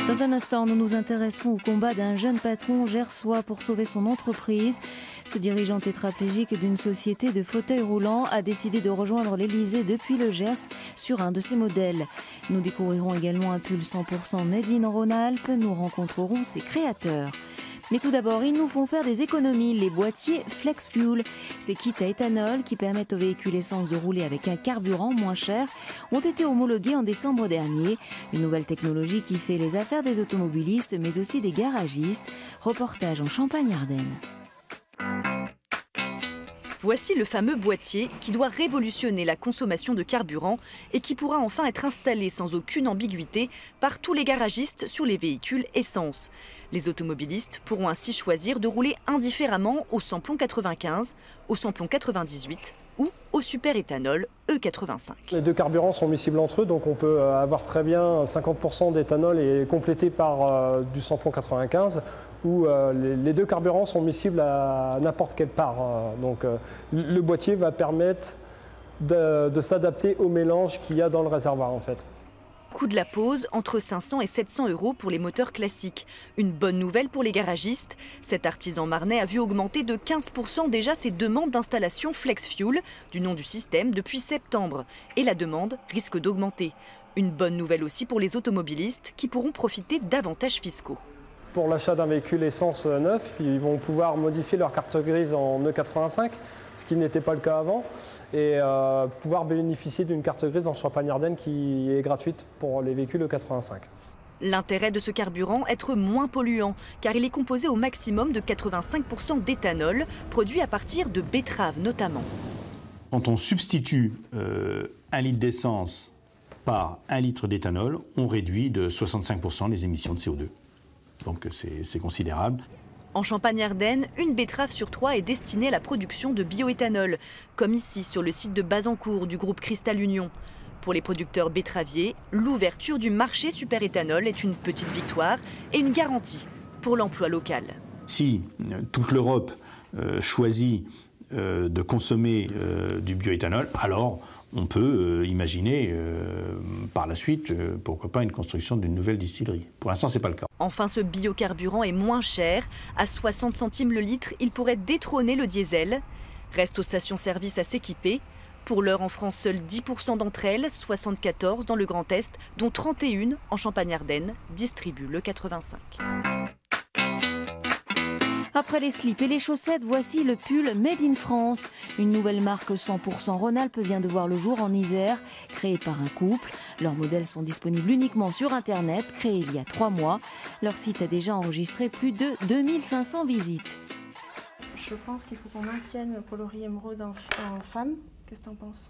Dans un instant, nous nous intéresserons au combat d'un jeune patron gersois pour sauver son entreprise. Ce dirigeant tétraplégique d'une société de fauteuils roulants a décidé de rejoindre l'Elysée depuis le Gers sur un de ses modèles. Nous découvrirons également un pull 100% made in Rhône-Alpes. Nous rencontrerons ses créateurs. Mais tout d'abord, ils nous font faire des économies, les boîtiers Flex Fuel. Ces kits à éthanol qui permettent aux véhicules essence de rouler avec un carburant moins cher ont été homologués en décembre dernier. Une nouvelle technologie qui fait les affaires des automobilistes mais aussi des garagistes. Reportage en Champagne-Ardenne. Voici le fameux boîtier qui doit révolutionner la consommation de carburant et qui pourra enfin être installé sans aucune ambiguïté par tous les garagistes sur les véhicules essence. Les automobilistes pourront ainsi choisir de rouler indifféremment au samplon 95, au samplon 98 ou au super-éthanol E85. Les deux carburants sont miscibles entre eux, donc on peut avoir très bien 50% d'éthanol et complété par du samplon 95, où les deux carburants sont miscibles à n'importe quelle part. Donc le boîtier va permettre de s'adapter au mélange qu'il y a dans le réservoir en fait. Coût de la pose, entre 500 et 700 € pour les moteurs classiques. Une bonne nouvelle pour les garagistes. Cet artisan marnais a vu augmenter de 15% déjà ses demandes d'installation Flex Fuel, du nom du système, depuis septembre. Et la demande risque d'augmenter. Une bonne nouvelle aussi pour les automobilistes qui pourront profiter d'avantages fiscaux. Pour l'achat d'un véhicule essence neuf, ils vont pouvoir modifier leur carte grise en E85, ce qui n'était pas le cas avant, et pouvoir bénéficier d'une carte grise en Champagne-Ardenne qui est gratuite pour les véhicules E85. L'intérêt de ce carburant, être moins polluant, car il est composé au maximum de 85% d'éthanol, produit à partir de betteraves notamment. Quand on substitue 1 litre d'essence par 1 litre d'éthanol, on réduit de 65% les émissions de CO2. Donc c'est considérable. En Champagne-Ardenne, une betterave sur 3 est destinée à la production de bioéthanol, comme ici sur le site de Bazancourt du groupe Cristal Union. Pour les producteurs betteraviers, l'ouverture du marché super-éthanol est une petite victoire et une garantie pour l'emploi local. Si toute l'Europe choisit de consommer du bioéthanol, alors on peut imaginer par la suite, pourquoi pas, une construction d'une nouvelle distillerie. Pour l'instant, ce n'est pas le cas. Enfin, ce biocarburant est moins cher. À 60 centimes le litre, il pourrait détrôner le diesel. Reste aux stations-service à s'équiper. Pour l'heure, en France, seuls 10% d'entre elles, 74 dans le Grand Est, dont 31 en Champagne-Ardenne, distribuent le 85. Après les slips et les chaussettes, voici le pull Made in France. Une nouvelle marque 100% Rhône-Alpes vient de voir le jour en Isère, créée par un couple. Leurs modèles sont disponibles uniquement sur Internet, créés il y a 3 mois. Leur site a déjà enregistré plus de 2500 visites. Je pense qu'il faut qu'on maintienne le coloris émeraude en femme. Qu'est-ce que tu en penses?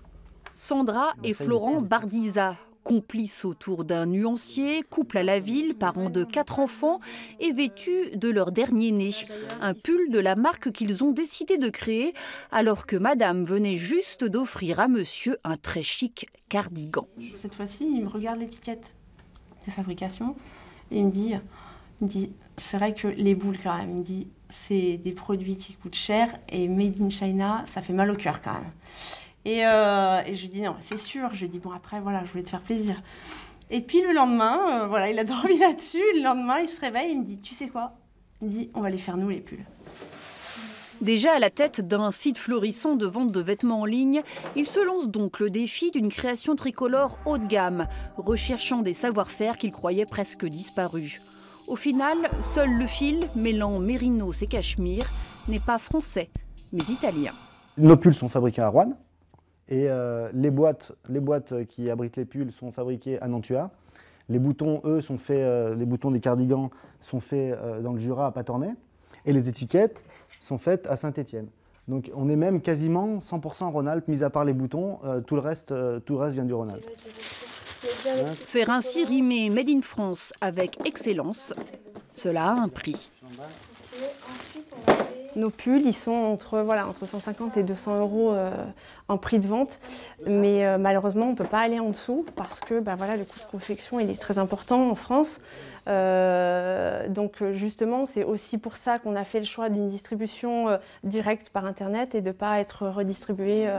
Sandra et Florent Bardiza, complices autour d'un nuancier, couple à la ville, parents de 4 enfants et vêtus de leur dernier né. Un pull de la marque qu'ils ont décidé de créer alors que madame venait juste d'offrir à monsieur un très chic cardigan. Cette fois-ci, il me regarde l'étiquette de fabrication et il me dit c'est vrai que les boules quand même, il me dit c'est des produits qui coûtent cher et made in China, ça fait mal au cœur quand même. Et je lui dis non, c'est sûr. Je lui dis bon après voilà, je voulais te faire plaisir. Et puis le lendemain, voilà, il a dormi là-dessus. Le lendemain, il se réveille, il me dit tu sais quoi? Il me dit on va les faire nous les pulls. Déjà à la tête d'un site florissant de vente de vêtements en ligne, il se lance donc le défi d'une création tricolore haut de gamme, recherchant des savoir-faire qu'il croyait presque disparus. Au final, seul le fil, mêlant mérinos et cachemire, n'est pas français, mais italien. Nos pulls sont fabriqués à Roanne. Et les boîtes qui abritent les pulls sont fabriquées à Nantua. Les boutons, eux, sont faits, les boutons des cardigans sont faits dans le Jura à Patornay. Et les étiquettes sont faites à Saint-Étienne. Donc on est même quasiment 100% Rhône-Alpes, mis à part les boutons, tout le reste vient du Rhône-Alpes. Faire ainsi rimer Made in France avec excellence, cela a un prix. Nos pulls, ils sont entre 150 et 200 € en prix de vente. Mais malheureusement, on ne peut pas aller en dessous parce que le coût de confection il est très important en France. Donc justement, c'est aussi pour ça qu'on a fait le choix d'une distribution directe par Internet et de ne pas être redistribué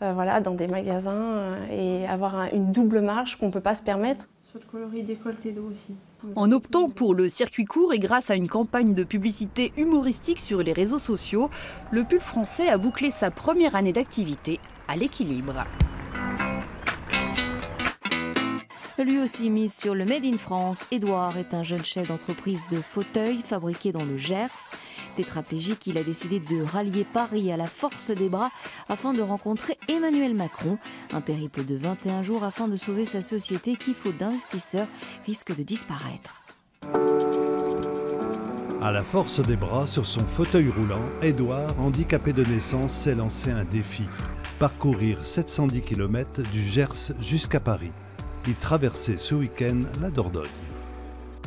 dans des magasins et avoir une double marge qu'on ne peut pas se permettre. Sur le coloris décolleté d'eau aussi. En optant pour le circuit court et grâce à une campagne de publicité humoristique sur les réseaux sociaux, le pull français a bouclé sa première année d'activité à l'équilibre. Lui aussi mise sur le Made in France, Édouard est un jeune chef d'entreprise de fauteuils fabriqué dans le Gers. Tétraplégique, il a décidé de rallier Paris à la force des bras afin de rencontrer Emmanuel Macron. Un périple de 21 jours afin de sauver sa société qui, faute d'investisseurs, risque de disparaître. À la force des bras, sur son fauteuil roulant, Édouard, handicapé de naissance, s'est lancé un défi. Parcourir 710 km du Gers jusqu'à Paris. Il traversait ce week-end la Dordogne.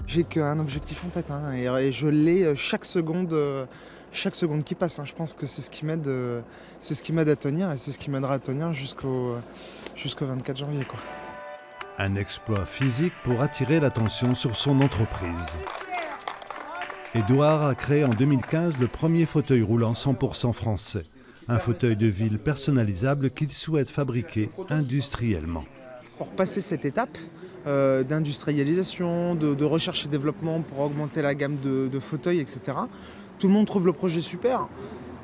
J'ai qu'un objectif en tête et je l'ai chaque seconde qui passe. Je pense que c'est ce qui m'aide à tenir et c'est ce qui m'aidera à tenir jusqu'au 24 janvier. Un exploit physique pour attirer l'attention sur son entreprise. Édouard a créé en 2015 le premier fauteuil roulant 100% français. Un fauteuil de ville personnalisable qu'il souhaite fabriquer industriellement. Pour passer cette étape d'industrialisation, de recherche et développement pour augmenter la gamme de fauteuils, etc. Tout le monde trouve le projet super,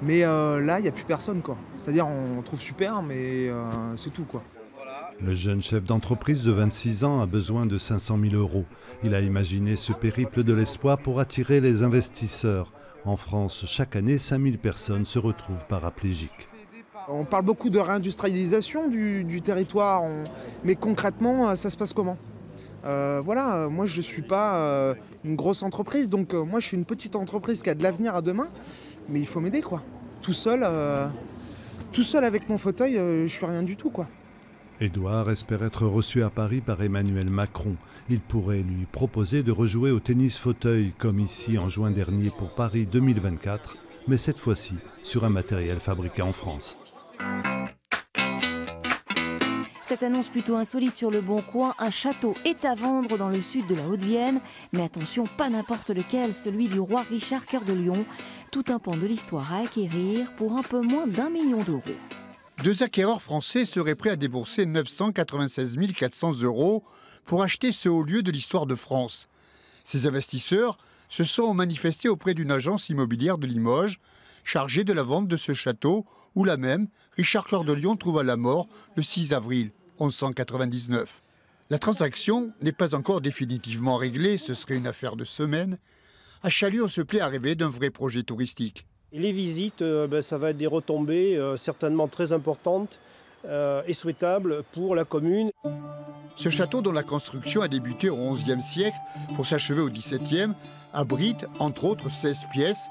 mais là, il n'y a plus personne. C'est-à-dire, on trouve super, mais c'est tout. Le jeune chef d'entreprise de 26 ans a besoin de 500 000 €. Il a imaginé ce périple de l'espoir pour attirer les investisseurs. En France, chaque année, 5000 personnes se retrouvent paraplégiques. On parle beaucoup de réindustrialisation du territoire, mais concrètement, ça se passe comment ? Moi je ne suis pas une grosse entreprise, donc moi je suis une petite entreprise qui a de l'avenir à demain, mais il faut m'aider Tout seul avec mon fauteuil, je suis rien du tout Édouard espère être reçu à Paris par Emmanuel Macron. Il pourrait lui proposer de rejouer au tennis fauteuil comme ici en juin dernier pour Paris 2024, mais cette fois-ci sur un matériel fabriqué en France. Cette annonce plutôt insolite sur le Bon Coin, un château est à vendre dans le sud de la Haute-Vienne. Mais attention, pas n'importe lequel, celui du roi Richard Cœur de Lion. Tout un pan de l'histoire à acquérir pour un peu moins d'1 million d'euros. Deux acquéreurs français seraient prêts à débourser 996 400 € pour acheter ce haut lieu de l'histoire de France. Ces investisseurs se sont manifestés auprès d'une agence immobilière de Limoges, chargée de la vente de ce château, où la même Richard Cœur de Lion trouva la mort le 6 avril 1199. La transaction n'est pas encore définitivement réglée, ce serait une affaire de semaines. À Chalieu, on se plaît à rêver d'un vrai projet touristique. Et les visites, ça va être des retombées certainement très importantes et souhaitables pour la commune. Ce château, dont la construction a débuté au XIe siècle pour s'achever au XVIIe, abrite entre autres 16 pièces.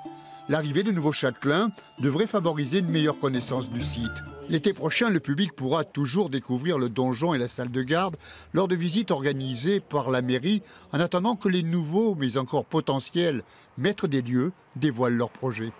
L'arrivée de nouveaux châtelains devrait favoriser une meilleure connaissance du site. L'été prochain, le public pourra toujours découvrir le donjon et la salle de garde lors de visites organisées par la mairie, en attendant que les nouveaux, mais encore potentiels, maîtres des lieux dévoilent leur projet.